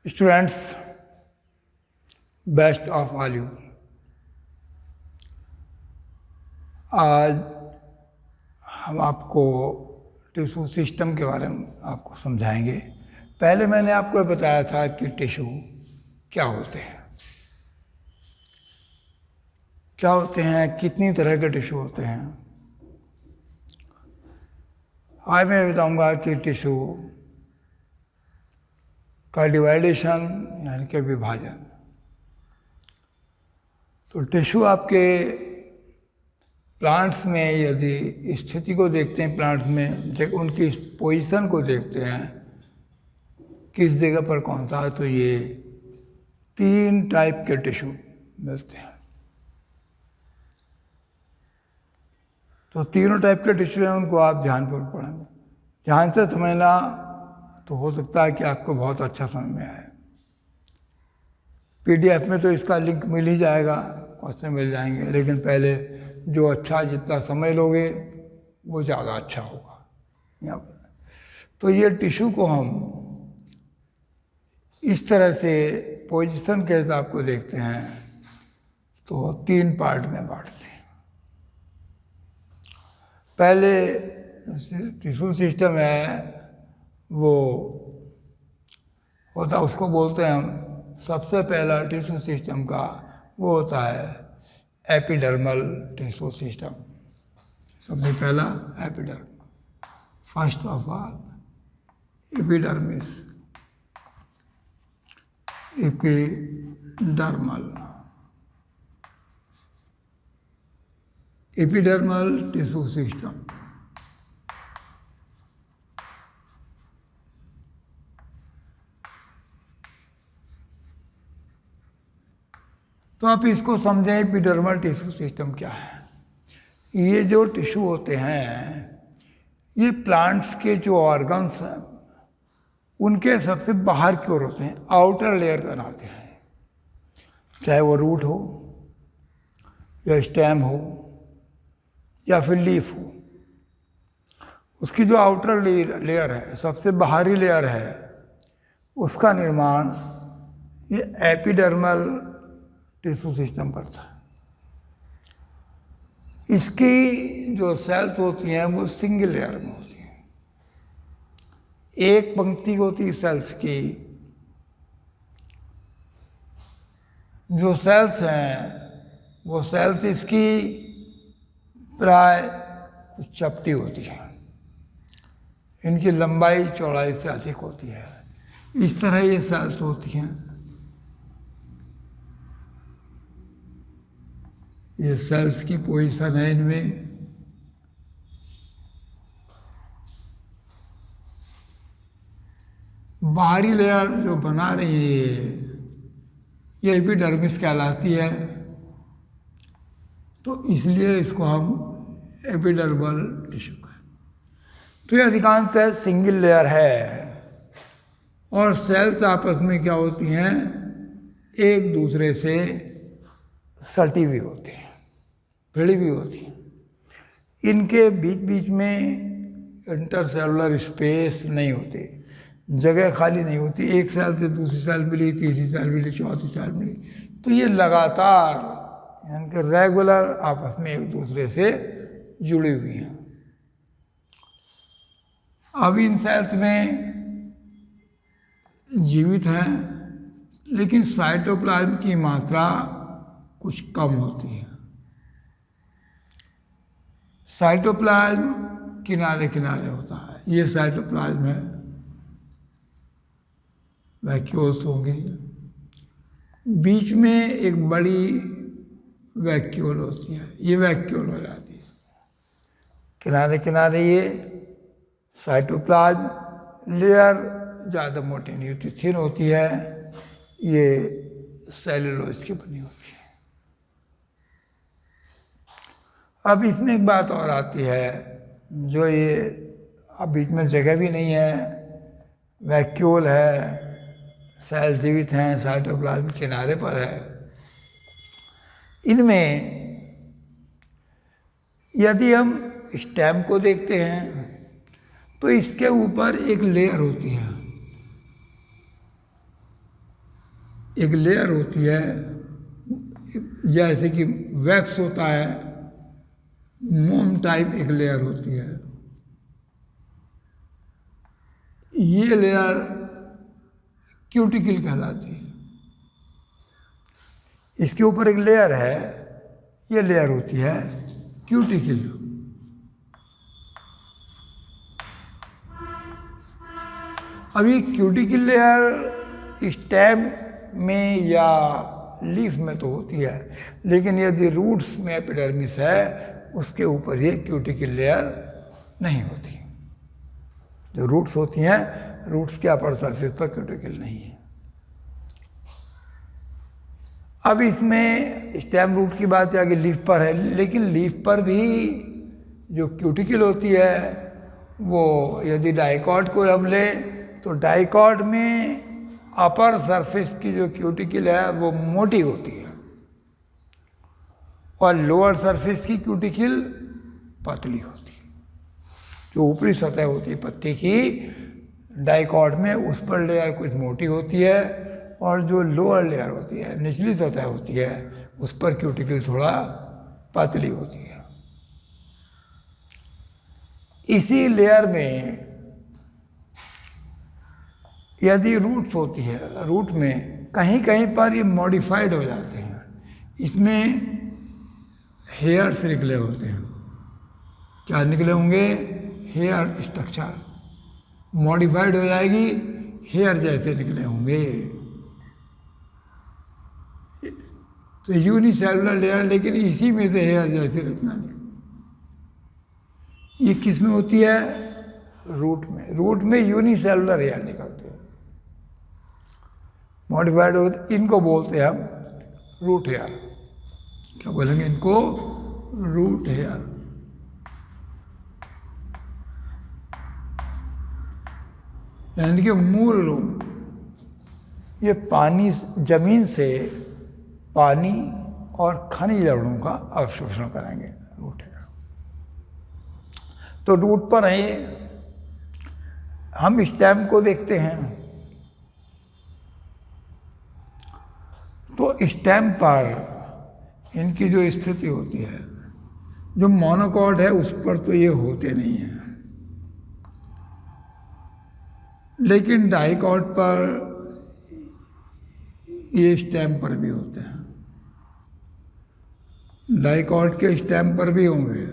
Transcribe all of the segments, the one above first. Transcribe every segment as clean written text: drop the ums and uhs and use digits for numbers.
Students, best of all you. आज हम आपको टिश्यू सिस्टम के बारे में आपको समझाएंगे। पहले मैंने आपको बताया था कि टिश्यू क्या होते हैं, कितनी तरह के टिश्यू होते हैं। आज मैं बताऊंगा कि टिश्यू का डिवाइडेशन यानी कि विभाजन। तो टिश्यू आपके प्लांट्स में यदि स्थिति को देखते हैं, प्लांट्स में जब उनकी पोजीशन को देखते हैं किस जगह पर कौन सा है, तो ये 3 टाइप के टिश्यू मिलते हैं। तो तीनों टाइप के टिश्यू हैं, उनको आप ध्यानपूर्वक पढ़ेंगे। ध्यान से समझना तो हो सकता है कि आपको बहुत अच्छा समझ में आए। PDF में तो इसका लिंक मिल ही जाएगा, क्वेश्चन मिल जाएंगे, लेकिन पहले जो अच्छा जितना समझ लोगे वो ज़्यादा अच्छा होगा यहाँ पर। तो ये टिश्यू को हम इस तरह से पोजीशन के हिसाब को देखते हैं, तो 3 पार्ट में बांटते हैं। पहले टिश्यू सिस्टम है वो होता, उसको बोलते हैं हम, सबसे पहला टिश्यू सिस्टम का वो होता है एपिडर्मल टिश्यू सिस्टम। सबसे पहला epidermal, first of all epidermis, epidermal tissue system. तो आप इसको समझें, एपिडर्मल टिश्यू सिस्टम क्या है। ये जो टिश्यू होते हैं, ये प्लांट्स के जो ऑर्गन्स हैं उनके सबसे बाहर की ओर होते हैं, आउटर लेयर बनाते हैं। चाहे वो रूट हो या स्टेम हो या फिर लीफ हो, उसकी जो आउटर लेयर है, सबसे बाहरी लेयर है, उसका निर्माण ये एपिडर्मल टिश्यू सिस्टम करता है। इसकी जो सेल्स होती हैं वो सिंगल लेयर में होती हैं, एक पंक्ति होती है सेल्स की। जो सेल्स हैं वो सेल्स इसकी प्राय कुछ चपटी होती है, इनकी लंबाई चौड़ाई से अधिक होती है। इस तरह ये सेल्स होती हैं। ये सेल्स की पोजीशन है इनमें। बाहरी लेयर जो बना रही है ये एपिडर्मिस कहलाती है, तो इसलिए इसको हम एपिडर्मल टिश्यू कहते। तो ये अधिकांशतः सिंगल लेयर है और सेल्स आपस में क्या होती हैं, एक दूसरे से सटी हुई होती हैं, भिड़ी हुई होती हैं। इनके बीच बीच में इंटरसेलुलर स्पेस नहीं होती, जगह खाली नहीं होती। एक सेल से दूसरी सेल मिली, तीसरी सेल मिली, चौथी सेल मिली, तो ये लगातार यानी कि रेगुलर आपस में एक दूसरे से जुड़ी हुई हैं। अब इन सेल्स में जीवित हैं, लेकिन साइटोप्लाज्म की मात्रा कुछ कम होती है। साइटोप्लाज्म किनारे किनारे होता है, ये साइटोप्लाज्म है, वैक्यूल्स होंगे। बीच में एक बड़ी वैक्यूल होती है, ये वैक्यूल हो जाती है। किनारे किनारे ये साइटोप्लाज्म लेयर ज़्यादा मोटी नहीं होती, थिन होती है, ये सेलुलोज की बनी होती है। अब इसमें एक बात और आती है, जो ये अब बीच में जगह भी नहीं है, वैक्यूल है, सेल जीवित हैं, साइटोप्लाज्म किनारे पर है। इनमें यदि हम स्टेम को देखते हैं तो इसके ऊपर एक लेयर होती है, एक लेयर होती है, जैसे कि वैक्स होता है, मोम टाइप एक लेयर होती है। ये लेयर क्यूटिकल कहलाती है। इसके ऊपर एक लेयर है, ये लेयर होती है क्यूटिकल। अभी क्यूटिकल लेयर स्टेम में या लीफ में तो होती है, लेकिन यदि रूट्स में एपिडर्मिस है उसके ऊपर ये क्यूटिकल लेयर नहीं होती। जो रूट्स होती हैं, रूट्स के अपर सरफेस पर क्यूटिकल नहीं है। अब इसमें स्टेम रूट की बात है, आगे लीफ पर है, लेकिन लीफ पर भी जो क्यूटिकल होती है वो यदि डाइकॉट को हम लें तो डाइकॉट में अपर सरफेस की जो क्यूटिकल है वो मोटी होती है और लोअर सरफेस की क्यूटिकल पतली होती है। जो ऊपरी सतह होती है पत्ती की डाइकॉट में, उस पर लेयर कुछ मोटी होती है और जो लोअर लेयर होती है, निचली सतह होती है, उस पर क्यूटिकल थोड़ा पतली होती है। इसी लेयर में यदि रूट्स होती है, रूट में कहीं कहीं पर ये मॉडिफाइड हो जाते हैं, इसमें हेयर्स निकले होते हैं। क्या निकले होंगे? हेयर स्ट्रक्चर मॉडिफाइड हो जाएगी, हेयर जैसे निकले होंगे। तो यूनिसेलुलर लेयर, लेकिन इसी में से हेयर जैसी रचना निकली। ये किस में होती है? रूट में। रूट में यूनिसेलुलर हेयर निकलते हैं, मॉडिफाइड होते, इनको बोलते हैं हम रूट हेयर। क्या बोलेंगे इनको? Root hair. यानी कि मूल रूप, ये पानी, जमीन से पानी और खनिज लवणों का अवशोषण करेंगे, रूट हेयर। तो रूट पर है, हम स्टेम को देखते हैं तो स्टेम पर इनकी जो स्थिति होती है, जो मोनोकॉट है उस पर तो ये होते नहीं हैं, लेकिन डाइकॉट पर ये स्टेम पर भी होते हैं। डाइकॉट के स्टेम पर भी होंगे,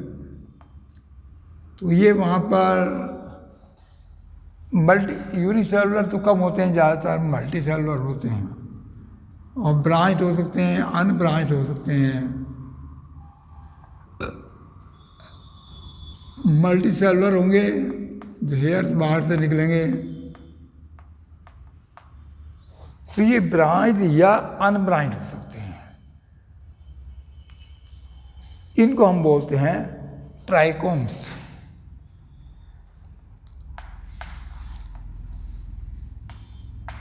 तो ये वहाँ पर यूनिसेलुलर तो कम होते हैं, ज़्यादातर मल्टी सेलुलर होते हैं और ब्रांच हो सकते हैं, अनब्रांच हो सकते हैं। मल्टी सेलुलर होंगे, जो हेयर्स बाहर से निकलेंगे, तो ये ब्रांच या अनब्रांच हो सकते हैं। इनको हम बोलते हैं ट्राइकोम्स।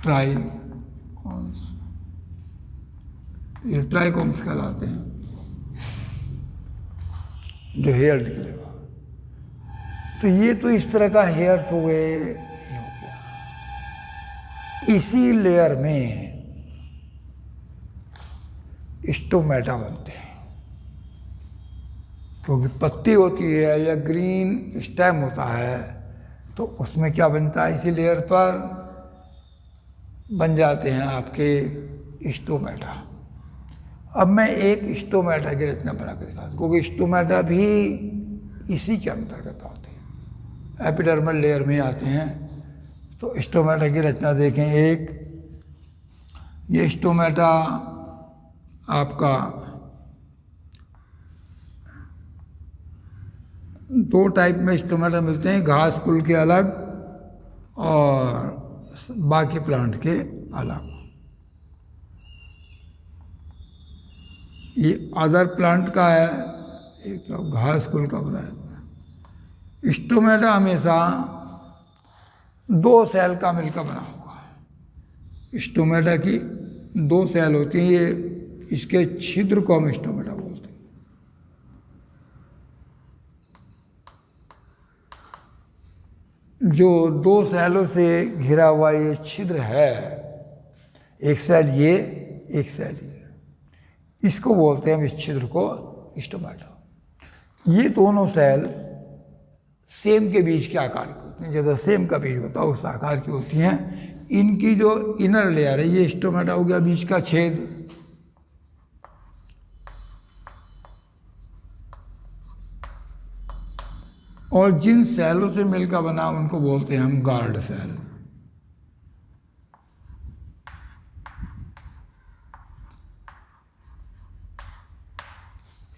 ट्राइकोम्स, ये ट्राइकोम्स कहलाते हैं, जो हेयर निकलेगा। तो ये तो इस तरह का हेयर्स हो गए। इसी लेयर में स्टोमेटा बनते हैं, क्योंकि पत्ती होती है या ग्रीन स्टेम होता है, तो उसमें क्या बनता है? इसी लेयर पर बन जाते हैं आपके स्टोमेटा। अब मैं एक स्टोमेटा की रचना बना कर दिखाता हूँ, क्योंकि स्टोमेटा भी इसी के अंतर्गत आते हैं, एपिडर्मल लेयर में आते हैं। तो स्टोमेटा की रचना देखें। एक ये स्टोमेटा आपका दो टाइप में स्टोमेटा मिलते हैं, घास कुल के अलग और बाकी प्लांट के अलग। ये अदर प्लांट का है, एक तरफ घास कुल का बना है। स्टोमेटा हमेशा दो सेल का मिलकर बना हुआ है। स्टोमेटा की दो सेल होती हैं, ये इसके छिद्र को हम स्टोमेटा बोलते हैं। जो दो सेलों से घिरा हुआ ये छिद्र है, एक सेल ये, एक सेल ये, इसको बोलते हैं हम इस छिद्र को स्टोमेटा। ये दोनों सेल सेम के बीज के आकार की होती हैं, जैसा सेम का बीज होता है उस आकार की होती हैं। इनकी जो इनर लेयर है ये स्टोमेटा हो गया, बीच का छेद। और जिन सेलों से मिलकर बना उनको बोलते हैं हम गार्ड सेल।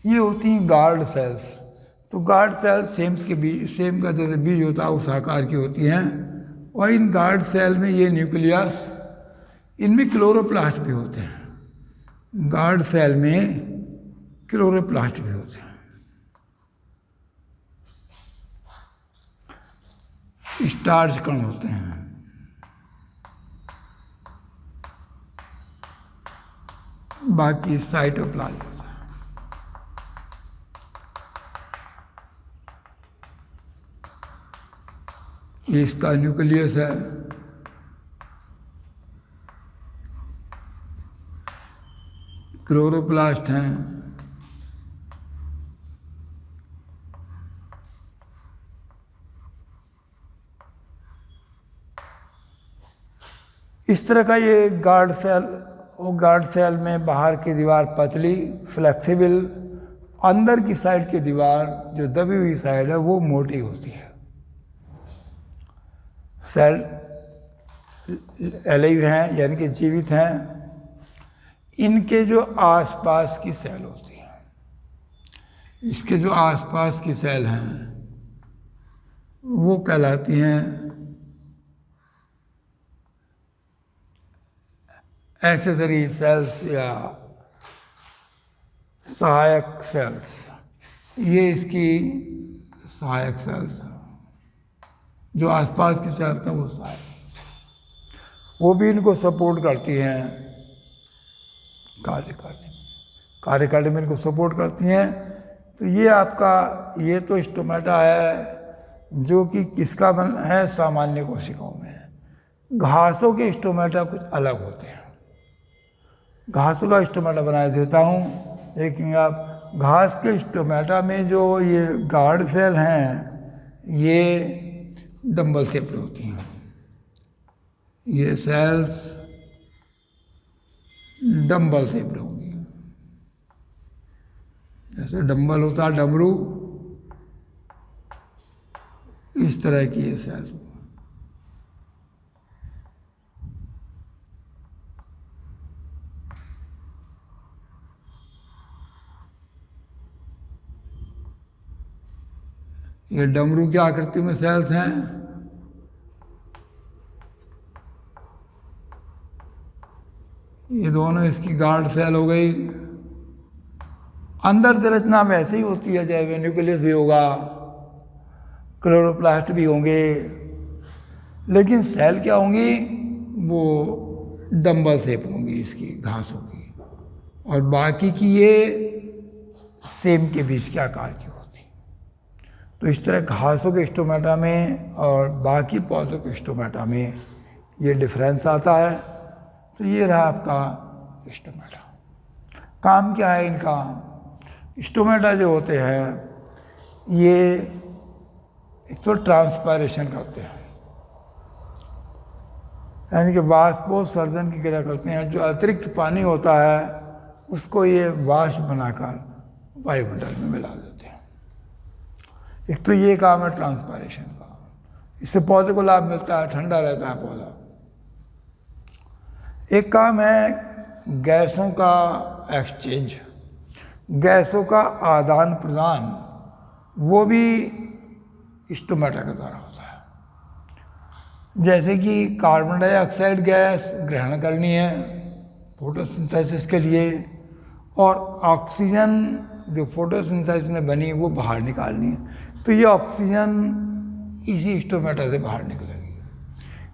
ये होती हैं गार्ड सेल्स। तो गार्ड सेल्स सेम का जैसे बीज होता है उस आकार की होती हैं। और इन गार्ड सेल में ये न्यूक्लियस, इनमें क्लोरोप्लास्ट भी होते हैं। गार्ड सेल में क्लोरोप्लास्ट भी होते हैं। स्टार्च कण होते हैं। बाकी साइटोप्लाज्म होता है। ये इसका न्यूक्लियस है। क्लोरोप्लास्ट हैं। इस तरह का ये गार्ड सेल। वो गार्ड सेल में बाहर की दीवार पतली, फ्लेक्सिबल, अंदर की साइड की दीवार जो दबी हुई साइड है वो मोटी होती है। सेल एलाइव हैं यानी कि जीवित हैं। इनके जो आसपास की सेल होती है, इसके जो आसपास की सेल हैं वो कहलाती हैं एक्सेसरी सेल्स या सहायक सेल्स। ये इसकी सहायक सेल्स हैं। जो आसपास की सेल्स हैं वो सहायक, वो भी इनको सपोर्ट करती हैं कार्य करने में इनको सपोर्ट करती हैं। तो ये आपका ये तो स्टोमेटा है जो कि किसका बन है, सामान्य कोशिकाओं में है। घासों के स्टोमेटा कुछ अलग होते हैं। घासों का स्टोमेटा बना देता हूँ, देखेंगे आप। घास के स्टोमेटा में जो ये गार्ड सेल हैं ये डंबल शेप होती हैं। ये सेल्स डंबल शेप होंगी, जैसे डंबल होता है डमरू, इस तरह की ये सेल्स। ये डमरू की आकृति में सेल्स हैं। ये दोनों इसकी गार्ड सेल हो गई। अंदर से रचना वैसे ही होती है, जैसे न्यूक्लियस भी होगा, क्लोरोप्लास्ट भी होंगे, लेकिन सेल क्या होंगी, वो डंबल शेप होंगी इसकी घासों की। और बाकी की ये सेम के बीच के आकार की होती। तो इस तरह घासों के स्टोमेटा में और बाकी पौधों के स्टोमेटा में ये डिफरेंस आता है। तो ये रहा आपका स्टोमेटा। काम क्या है इनका? स्टोमेटा जो होते हैं ये एक तो ट्रांसपायरेशन करते हैं, यानी कि वाष्पोत्सर्जन की क्रिया करते हैं। जो अतिरिक्त पानी होता है उसको ये वाष्प बनाकर वायुमंडल में मिला देते हैं। एक तो ये काम है ट्रांसपायरेशन का। इससे पौधे को लाभ मिलता है, ठंडा रहता है पौधा। एक काम है गैसों का एक्सचेंज, गैसों का आदान प्रदान, वो भी स्टोमेटा के द्वारा होता है। जैसे कि कार्बन डाइऑक्साइड गैस ग्रहण करनी है फोटोसिंथेसिस के लिए, और ऑक्सीजन जो फोटोसिंथेसिस में बनी वो बाहर निकालनी है। तो ये ऑक्सीजन इसी स्टोमेटा से बाहर निकलेगी।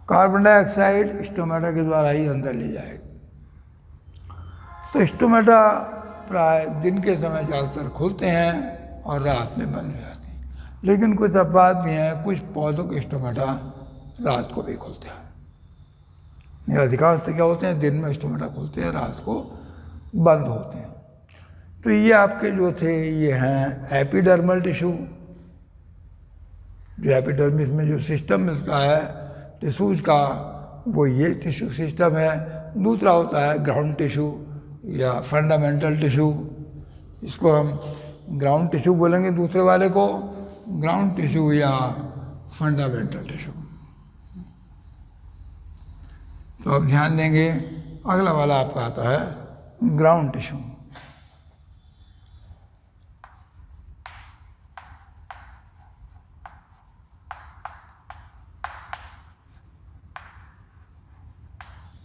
कार्बन डाइऑक्साइड स्टोमेटा के द्वारा ही अंदर ले जाएगी। तो स्टोमेटा प्राय दिन के समय ज़्यादातर खुलते हैं और रात में बंद हो जाते हैं। लेकिन कुछ अपवाद भी हैं, कुछ पौधों के स्टोमेटा रात को भी खुलते हैं। ये अधिकांशतः क्या होते हैं, दिन में स्टोमेटा खुलते हैं, रात को बंद होते हैं। तो ये आपके जो थे ये हैं एपिडर्मल टिश्यू, जो एपिडर्मिस में जो सिस्टम मिलता है टिश्यूज का, वो ये टिश्यू सिस्टम है। दूसरा होता है ग्राउंड टिश्यू या फंडामेंटल टिश्यू, इसको हम ग्राउंड टिश्यू बोलेंगे, दूसरे वाले को ग्राउंड टिश्यू या फंडामेंटल टिश्यू। तो अब ध्यान देंगे, अगला वाला आपका आता है ग्राउंड टिश्यू।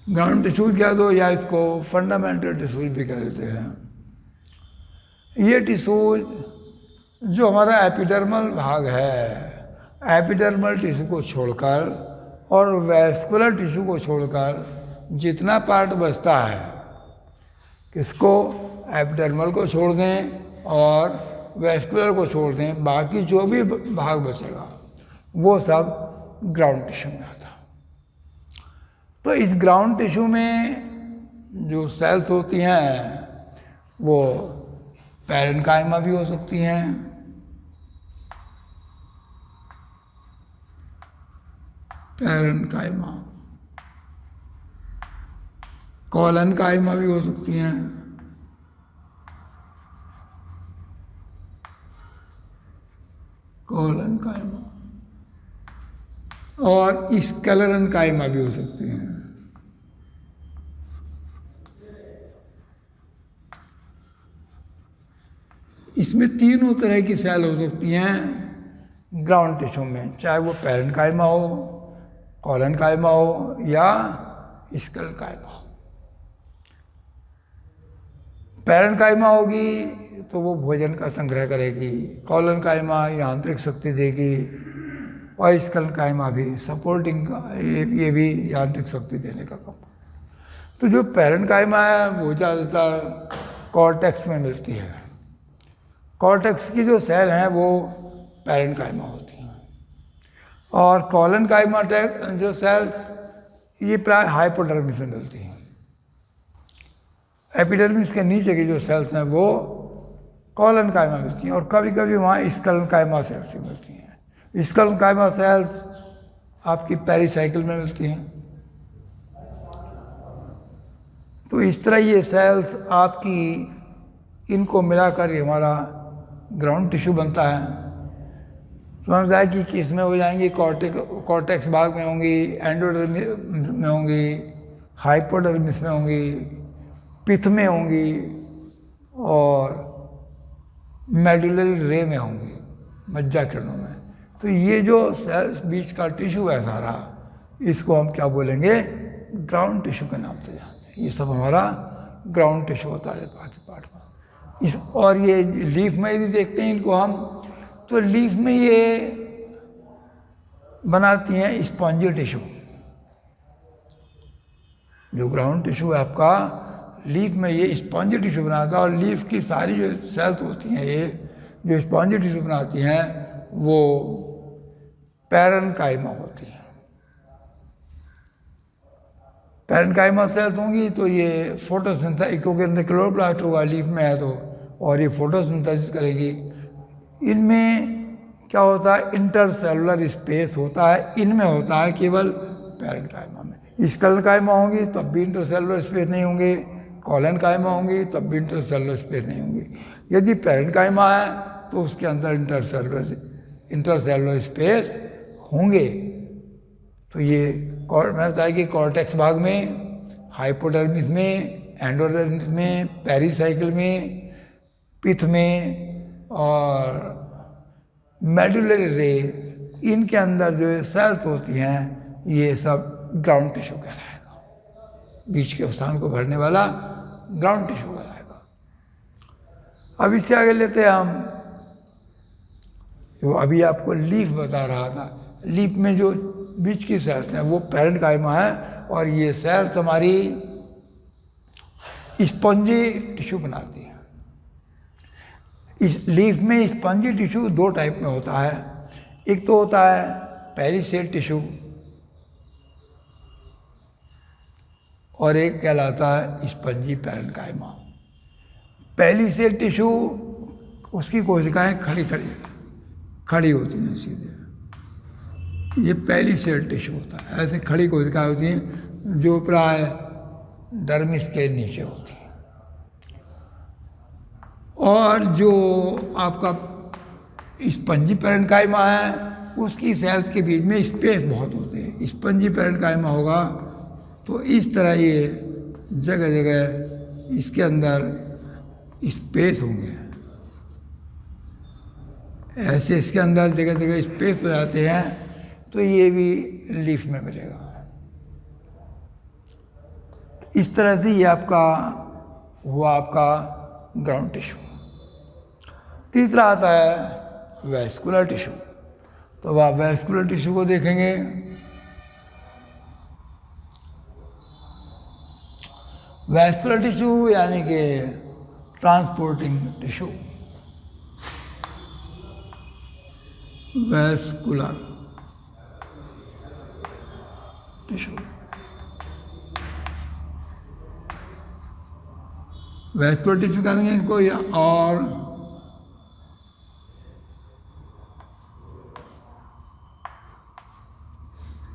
ग्राउंड टिश्यू कह दो या इसको फंडामेंटल टिश्यूज भी कह देते हैं। ये टिश्यूज जो हमारा एपिडर्मल भाग है, एपिडर्मल टिश्यू को छोड़कर और वैस्कुलर टिश्यू को छोड़कर जितना पार्ट बचता है, किसको, एपिडर्मल को छोड़ दें और वैस्कुलर को छोड़ दें, बाकी जो भी भाग बचेगा वो सब ग्राउंड टिश्यू में आता है। तो इस ग्राउंड टिश्यू में जो सेल्स होती हैं वो पैरेन्काइमा भी हो सकती हैं, पैरेन्काइमा, कॉलनकाइमा भी हो सकती हैं, कॉलनकाइमा, और स्क्लेरेन्काइमा भी हो सकती हैं। इसमें तीनों तरह की सेल हो सकती हैं ग्राउंड टिश्यू में, चाहे वो पैरेन्काइमा हो, कॉलनकाइमा हो या स्क्लेरेन्काइमा हो। पैरेन्काइमा होगी तो वो भोजन का संग्रह करेगी, कॉलनकाइमा ये आंतरिक शक्ति देगी, और स्क्लेरेन्काइमा भी सपोर्टिंग, ये भी यांत्रिक शक्ति देने का काम। तो जो पैरेन्काइमा है वो ज़्यादातर कॉर्टेक्स में मिलती है। कॉर्टेक्स की जो सेल हैं वो पैरेन्काइमा होती हैं, और कॉलनकाइमा जो सेल्स ये प्राय हाइपोडर्मिस में मिलती हैं। एपिडर्मिस के नीचे की जो सेल्स हैं वो कॉलनकाइमा मिलती हैं, और कभी कभी वहाँ स्क्लेरेन्काइमा सेल्स से मिलती हैं। स्क्लेरेन्काइमा सेल्स आपकी पेरिसाइकिल में मिलती हैं। तो इस तरह ये सेल्स आपकी, इनको मिलाकर ये हमारा ग्राउंड टिश्यू बनता है। समझ आए कि किस में हो जाएंगी, कॉर्टेक्स भाग में होंगी, एंडोडर्मिस में होंगी, हाइपोडर्मिस में होंगी, पिथ में होंगी और मेडुलरी रे में होंगी, मज्जा किरणों में। तो ये जो सेल्स बीच का टिश्यू है सारा, इसको हम क्या बोलेंगे, ग्राउंड टिश्यू के नाम से जानते हैं। ये सब हमारा ग्राउंड टिश्यू होता है बाकी पार्ट में। और ये लीफ में यदि देखते हैं इनको हम, तो लीफ में ये बनाती हैं स्पॉन्जी टिश्यू। जो ग्राउंड टिश्यू है आपका, लीफ में ये स्पॉन्जी टिश्यू बनाता है, और लीफ की सारी जो सेल्स होती हैं ये जो स्पॉन्जी टिश्यू बनाती हैं वो पैरेन्काइमा होती हैं। पैरेन्काइमा सेल्स होंगी तो ये फोटोसिंथेसिस, क्योंकि अंदर क्लोरोप्लास्ट होगा लीफ में है तो, और ये फोटोसिंथेसिस करेगी। इनमें क्या होता है, इंटरसेलुलर स्पेस होता है, इनमें होता है केवल पैरेन्काइमा में। स्क्लेरेन्काइमा होंगी तब भी इंटरसेलुलर स्पेस नहीं होंगे, कॉलनकाइमा होंगी तब भी इंटरसेलुलर स्पेस नहीं होंगी। यदि पैरेन्काइमा है तो उसके अंदर इंटरसेलुलर स्पेस होंगे। तो ये मैं बताया कि कॉर्टेक्स भाग में, हाइपोडर्मिस में, एंडोडर्मिस में, पेरिसाइकिल में, पिथ में और मेडुलरी रे, इनके अंदर जो सेल्स होती हैं ये सब ग्राउंड टिश्यू कहलाएगा। बीच के स्थान को भरने वाला ग्राउंड टिश्यू कहलाएगा। अब इससे आगे लेते हैं हम, जो अभी आपको लीफ बता रहा था, लीफ में जो बीच की सेल्स हैं वो पैरेन्काइमा है, और ये सेल्स हमारी स्पंजी टिश्यू बनाती हैं। इस लीफ में स्पंजी टिश्यू दो टाइप में होता है। एक तो होता है पेरिसेल टिश्यू, और एक कहलाता है स्पंजी पैरेन्काइमा। पहली सेल टिश्यू, उसकी कोशिकाएं खड़ी होती हैं सीधे, ये पहली सेल टिश्यू होता है। ऐसे खड़ी कोशिकाएं होती हैं जो प्राय डर्मिस के नीचे होती हैं। और जो आपका स्पंजी पैरेन्काइमा है, उसकी सेल्स के बीच में स्पेस बहुत होते हैं। स्पंजी पैरेन्काइमा होगा तो इस तरह ये जगह जगह इसके अंदर स्पेस होंगे, ऐसे इसके अंदर जगह जगह स्पेस हो जाते हैं, तो ये भी लीफ में मिलेगा। इस तरह से ये आपका हुआ आपका ग्राउंड टिश्यू। तीसरा आता है वैस्कुलर टिश्यू। तो अब आप वैस्कुलर टिश्यू को देखेंगे। वैस्कुलर टिश्यू यानी कि transporting tissue, vascular tissue. Vascular tissue कह देंगे इसको, और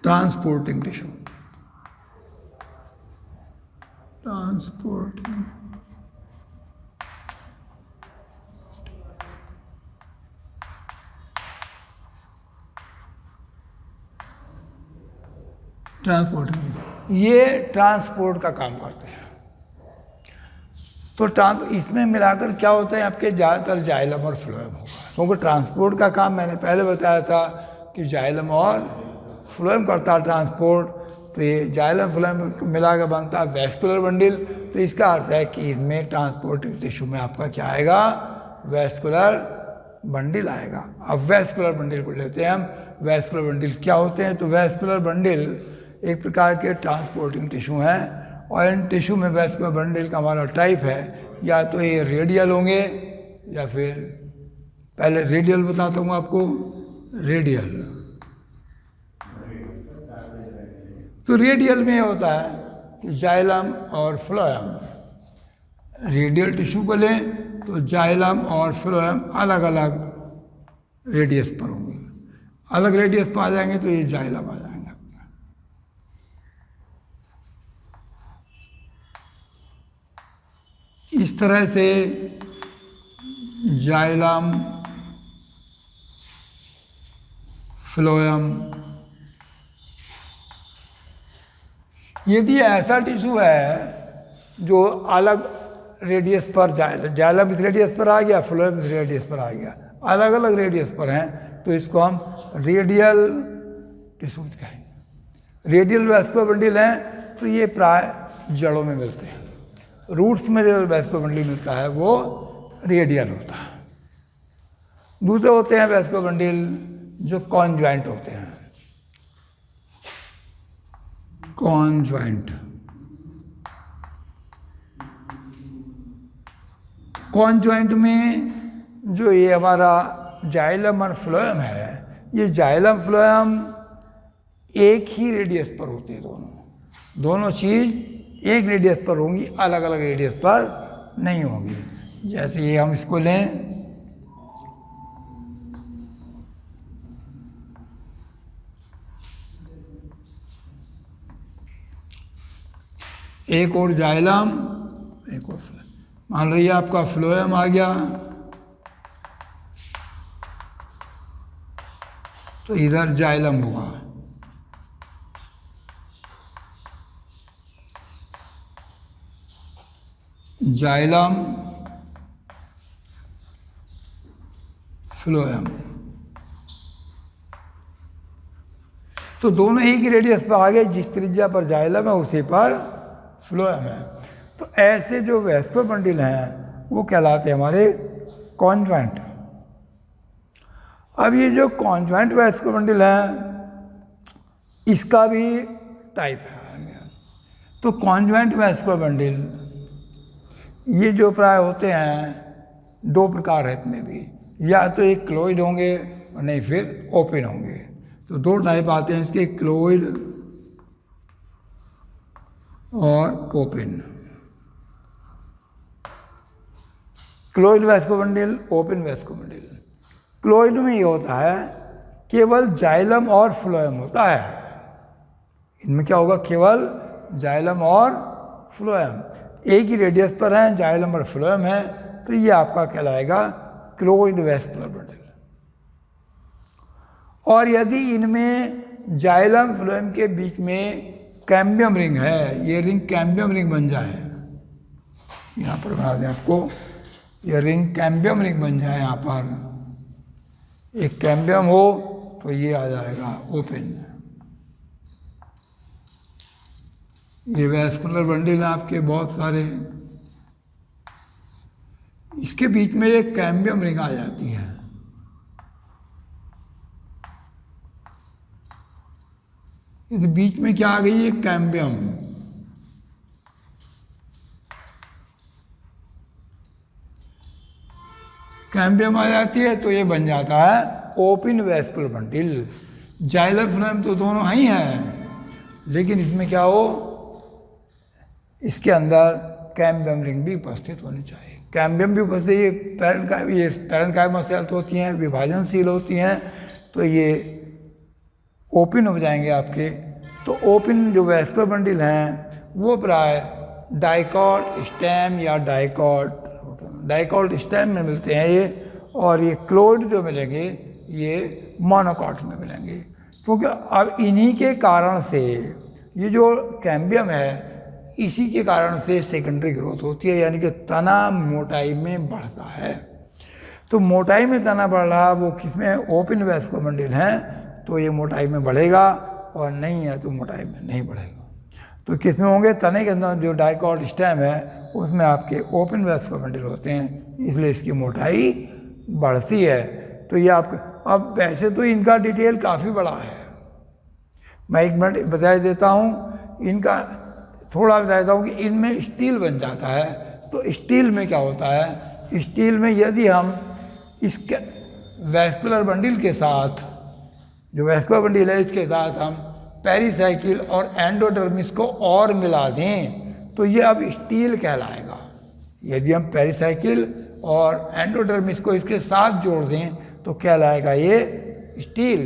ट्रांसपोर्टिंग टिश्यू, ट्रांसपोर्टिंग ये ट्रांसपोर्ट का काम करते हैं। तो इसमें मिलाकर क्या होता है, आपके ज़्यादातर जाइलम और फ्लोएम होगा, क्योंकि ट्रांसपोर्ट का काम मैंने पहले बताया था कि जाइलम और फ्लोएम करता है ट्रांसपोर्ट। तो ये जाइलम फ्लोएम मिला के बनता है वैस्कुलर बंडल। तो इसका अर्थ है कि इसमें ट्रांसपोर्टिव टिश्यू में आपका क्या आएगा, वैस्कुलर बंडल आएगा। अब वैस्कुलर बंडल को लेते हैं हम। वैस्कुलर बंडल क्या होते हैं, तो वैस्कुलर बंडल एक प्रकार के ट्रांसपोर्टिंग टिश्यू हैं, और इन टिश्यू में वैस्कुलर बंडल का हमारा टाइप है, या तो ये रेडियल होंगे, या फिर पहले रेडियल बताता हूँ आपको। रेडियल, तो रेडियल में होता है कि जाइलम और फ्लोएम। रेडियल टिश्यू को लें तो जाइलम और फ्लोएम अलग अलग रेडियस पर होंगे, अलग रेडियस पर आ जाएंगे तो ये जाइलम आ जाएंगे। इस तरह से जाइलम, फ्लोएम, यदि ऐसा टिश्यू है जो अलग रेडियस पर, जाइलम इस रेडियस पर आ गया, फ्लोएम इस रेडियस पर आ गया, अलग अलग रेडियस पर हैं, तो इसको हम रेडियल टिश्यू कहेंगे। रेडियल वैस्कुलर बंडल हैं तो ये प्राय जड़ों में मिलते हैं। रूट्स में जो वैस्कुलर बंडल मिलता है वो रेडियल होता है। दूसरे होते हैं वैस्कुलर बंडल जो कॉन्ज्वाइंट होते हैं। कॉन्ज्वाइंट, कॉन्ज्वाइंट में जो ये हमारा जाइलम और फ्लोएम है, ये जाइलम फ्लोएम एक ही रेडियस पर होते हैं। दोनों चीज़ एक रेडियस पर होंगी, अलग अलग रेडियस पर नहीं होंगी। जैसे ये हम इसको लें, एक और जाइलम, एक और फ्लोएम। मान लो ये आपका फ्लोएम आ गया, तो इधर जाइलम होगा, जाइलम, फ्लोएम। तो दोनों ही की रेडियस पर आ गए, जिस त्रिज्या पर जाइलम है उसी पर फ्लोएम है। तो ऐसे जो वैस्कुलर बंडल हैं वो कहलाते हैं हमारे कॉन्ज्वाइंट। अब ये जो कॉन्ज्वाइंट वैस्कुलर बंडल है इसका भी टाइप है। तो कॉन्ज्वाइंट वैस्कुलर बंडल ये जो प्राय होते हैं दो प्रकार है इसमें भी, या तो एक क्लोइड होंगे और नहीं फिर ओपन होंगे। तो दो टाइप आते हैं इसके, क्लोइड और open. Closed vascular bundle, open vascular bundle. Closed में ये होता है केवल जाइलम और फ्लोएम होता है। इनमें क्या होगा, केवल जाइलम और फ्लोएम एक ही रेडियस पर हैं, जाइलम और फ्लोएम है, तो ये आपका कहलाएगा क्लोज्ड वैस्कुलर बंडल। और यदि इनमें जाइलम फ्लोएम के बीच में कैम्बियम रिंग है, ये रिंग कैम्बियम रिंग बन जाए, यहाँ पर बना दें आपको, ये रिंग कैम्बियम रिंग बन जाए, यहाँ पर एक कैम्बियम हो तो ये आ जाएगा ओपन। ये वैस्कुलर बंडल है आपके बहुत सारे, इसके बीच में एक कैम्बियम रिंग आ जाती है। इस बीच में क्या आ गई है, कैम्बियम। कैम्बियम आ जाती है तो ये बन जाता है open vascular bundle. Xylem phloem तो दोनों ही हैं, लेकिन इसमें क्या हो, इसके अंदर कैम्बियम रिंग भी उपस्थित होनी चाहिए। कैम्बियम भी उपस्थित, ये पैरेन्काइमल सेल्स होती हैं, विभाजनशील होती हैं, तो ये ओपन हो जाएंगे आपके। तो ओपन जो वैस्कुलर बंडल हैं वो प्राय डाइकॉट स्टेम या डाइकॉट स्टेम में मिलते हैं ये, और ये क्लोज्ड जो मिलेंगे ये मोनोकॉट में मिलेंगे। क्योंकि अब इन्हीं के कारण से ये जो कैम्बियम है, इसी के कारण से सेकेंडरी ग्रोथ होती है, यानी कि तना मोटाई में बढ़ता है। तो मोटाई में तना बढ़ रहा, वो किसमें, ओपन वैस्कुलर बंडल हैं, तो ये मोटाई में बढ़ेगा, और नहीं है तो मोटाई में नहीं बढ़ेगा। तो किसमें होंगे, तने के अंदर जो डाइकॉट स्टेम है उसमें आपके ओपन वैस्कुलर बंडल होते हैं, इसलिए इसकी मोटाई बढ़ती है। तो ये आपका, अब वैसे तो इनका डिटेल काफ़ी बड़ा है, मैं एक मिनट बता देता हूँ, इनका थोड़ा बता देता हूँ कि इनमें स्टील बन जाता है। तो स्टील में क्या होता है, स्टील में यदि हम इसके वैस्कुलर बंडल के साथ, जो वैस्कुलर बंडल है इसके साथ हम पेरिसाइकिल और एंडोडर्मिस को और मिला दें तो ये अब स्टील कहलाएगा। यदि हम पेरिसाइकिल और एंडोडर्मिस को इसके साथ जोड़ दें तो कहलाएगा ये स्टील,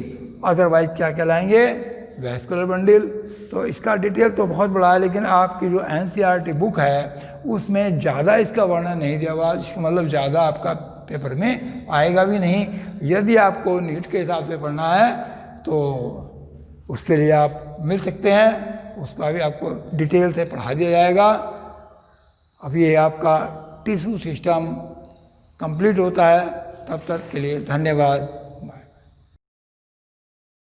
अदरवाइज क्या कहलाएंगे, वैस्कुलर बंडल। तो इसका डिटेल तो बहुत बड़ा है, लेकिन आपकी जो एनसीईआरटी बुक है उसमें ज़्यादा इसका वर्णन नहीं दिया हुआ, इसका मतलब ज़्यादा आपका पेपर में आएगा भी नहीं। यदि आपको नीट के हिसाब से पढ़ना है तो उसके लिए आप मिल सकते हैं, उसका भी आपको डिटेल से पढ़ा दिया जाएगा। अब ये आपका टिश्यू सिस्टम कंप्लीट होता है, तब तक के लिए धन्यवाद।